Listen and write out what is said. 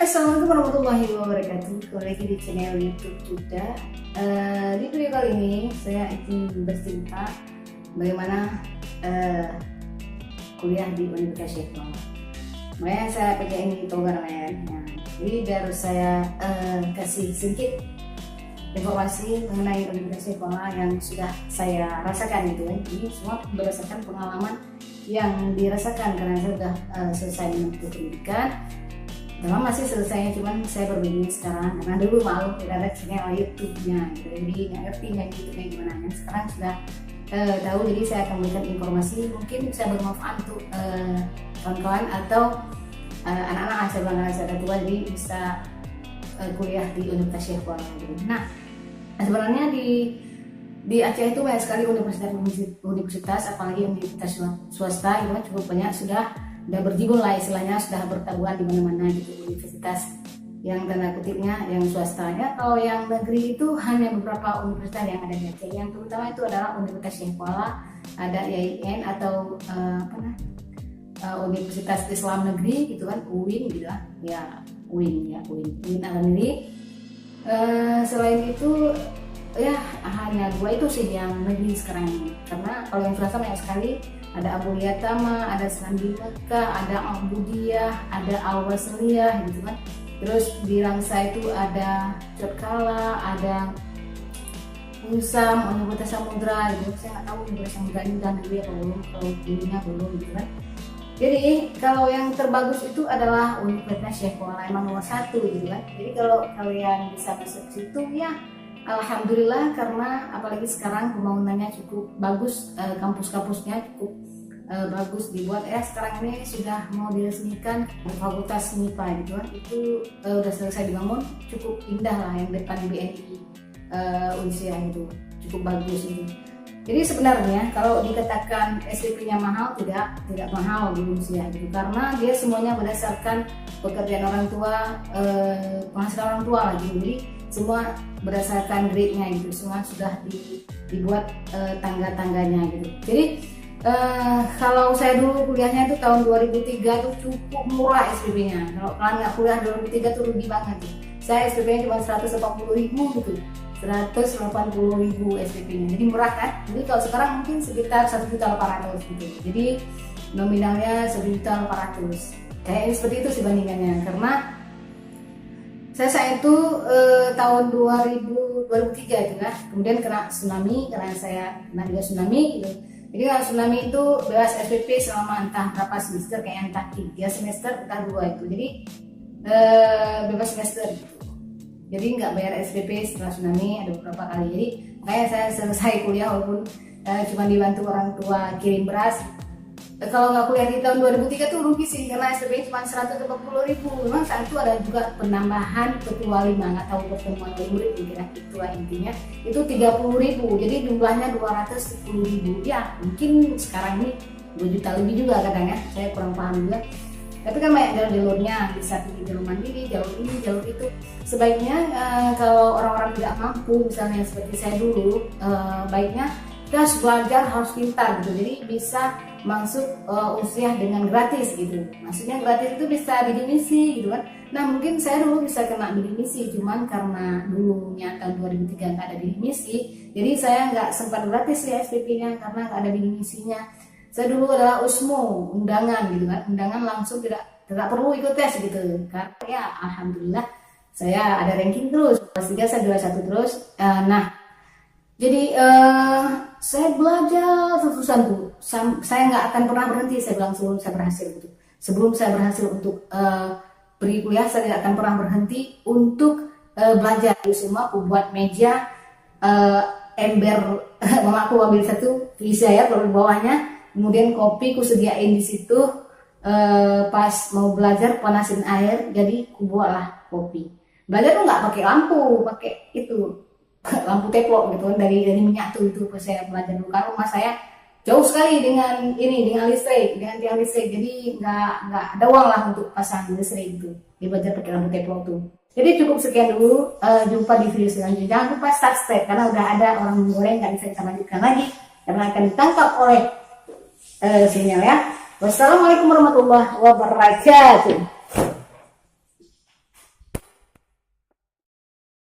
Assalamualaikum warahmatullahi wabarakatuh. Kembali lagi di channel YouTube kita. Di video kali ini saya ingin bercerita bagaimana kuliah di Universitas Syekh. Makanya saya pakai ini program ya. Jadi biar saya kasih sedikit informasi mengenai Universitas Syekh yang sudah saya rasakan gitu kan. Ini semua berdasarkan pengalaman yang dirasakan karena saya sudah selesai menempuh pendidikan. Memang masih selesainya, cuman saya berbeda sekarang karena dulu malu tidak ada channel YouTube-nya gitu. Jadi nggak ngerti main YouTube-nya gimana. Dan sekarang sudah tahu, jadi saya akan memberikan informasi mungkin bisa bermanfaat untuk kawan-kawan atau anak-anak asal bangsa tua, jadi bisa kuliah di Universitas Syekh gitu. Nah, sebenarnya di Aceh itu banyak sekali universitas, apalagi universitas swasta itu kan cukup banyak, sudah berjibun lah istilahnya, sudah bertabuhan di mana-mana gitu universitas yang tanda kutipnya yang swastanya. Kalau yang negeri itu hanya beberapa universitas yang ada di Aceh, yang terutama itu adalah Universitas Syekh Kuala, ada IAIN atau Universitas Islam Negeri gitu kan, UIN gitu lah ya, UIN Al-Negeri. Selain itu ya hanya dua itu sih yang negeri sekarang ini, karena kalau yang swasta banyak sekali. Ada Abu Yatama, ada Sandi Mekah, ada Al-Budiyah, ada Al-Wasliyah gitu kan. Terus di Rangsa itu ada Codkala, ada Unsam, Universitas Samudra gitu. Saya nggak tahu Universitas Samudra ini udah negeri atau belum, kalau dulunya belum gitu kan. Jadi kalau yang terbagus itu adalah Universitas Syekh Kuala, emang nomor 1 gitu kan. Jadi kalau kalian bisa masuk situ ya alhamdulillah, karena apalagi sekarang pembangunannya cukup bagus, kampus-kampusnya cukup bagus dibuat ya. Sekarang ini sudah mau diresmikan Fakultas MIPA gitu kan, itu udah selesai dibangun, cukup indah lah yang depan BNI Unsia itu, cukup bagus itu. Jadi sebenarnya kalau dikatakan SPP-nya mahal, tidak mahal di Unsia gitu, karena dia semuanya berdasarkan pekerjaan orang tua, penghasilan orang tua lagi. Jadi semua berdasarkan grade-nya gitu, semua sudah dibuat tangga-tangganya gitu. Jadi kalau saya dulu kuliahnya itu tahun 2003 tuh cukup murah SPP-nya. Kalau kalian nggak kuliah 2003 tuh rugi banget gitu. Saya SPP-nya cuma 180.000 gitu, 180.000 SPP-nya, jadi murah kan. Jadi kalau sekarang mungkin sekitar 1.800.000 gitu. Jadi nominalnya 1.800.000. Kayaknya seperti itu sih bandingannya, karena saya itu tahun 2003 itu kan, kemudian kena tsunami, karena saya kena juga tsunami gitu. Jadi kalau tsunami itu bebas SPP selama entah berapa semester, kayak entah 3 semester entah 2 itu, jadi bebas semester gitu. Jadi nggak bayar SPP setelah tsunami, ada beberapa kali. Jadi makanya saya selesai kuliah walaupun cuma dibantu orang tua kirim beras. Kalau nggak kuliah di tahun 2003 tuh rugi sih, karena SPP cuma 180.000. Memang saat itu ada juga penambahan ketua 5, nggak tahu pertemuan wali murid kira itulah intinya, itu 30.000, jadi jumlahnya 210.000. Ya mungkin sekarang ini 2 juta lebih juga kadang ya, saya kurang paham juga. Tapi kan banyak jalur-jalurnya, bisa pilih jalur mandiri, jalur ini, jalur itu. Sebaiknya kalau orang-orang tidak mampu, misalnya seperti saya dulu, baiknya kita harus belajar, harus pintar gitu. Jadi bisa masuk usia dengan gratis gitu. Maksudnya gratis itu bisa bidik misi gitu kan. Nah mungkin saya dulu bisa kena bidik misi, cuman karena dulunya tahun 2003 nggak ada bidik misi, jadi saya nggak sempat gratis ya SPP-nya karena nggak ada bidik misinya. Saya dulu adalah USMO, undangan gitu kan, undangan langsung, tidak perlu ikut tes gitu. Karena ya alhamdulillah saya ada ranking terus, kelas 3 saya juara 1 terus. Nah jadi saya belajar terus-terusan tuh, saya nggak akan pernah berhenti. Saya bilang sebelum saya berhasil untuk pergi kuliah, saya tidak akan pernah berhenti untuk belajar. Semua aku buat meja, ember mamaku ambil satu, isi air taruh di bawahnya, kemudian kopi ku sediain di situ. Pas mau belajar panasin air, jadi ku buatlah kopi. Belajar tuh nggak pakai lampu, pakai itu lampu teplok gitu kan, dari minyak tuh. Itu pas saya belajar dulu, karena rumah saya jauh sekali dengan listrik, dengan tiang listrik, jadi nggak ada uang lah untuk pasang listrik gitu. Dia belajar pakai lampu teplok tuh. Jadi cukup sekian dulu, jumpa di video selanjutnya. Jangan lupa subscribe, karena udah ada orang menggoreng, nggak bisa kita lanjutkan lagi karena akan ditangkap oleh sinyal ya. Wassalamualaikum warahmatullahi wabarakatuh.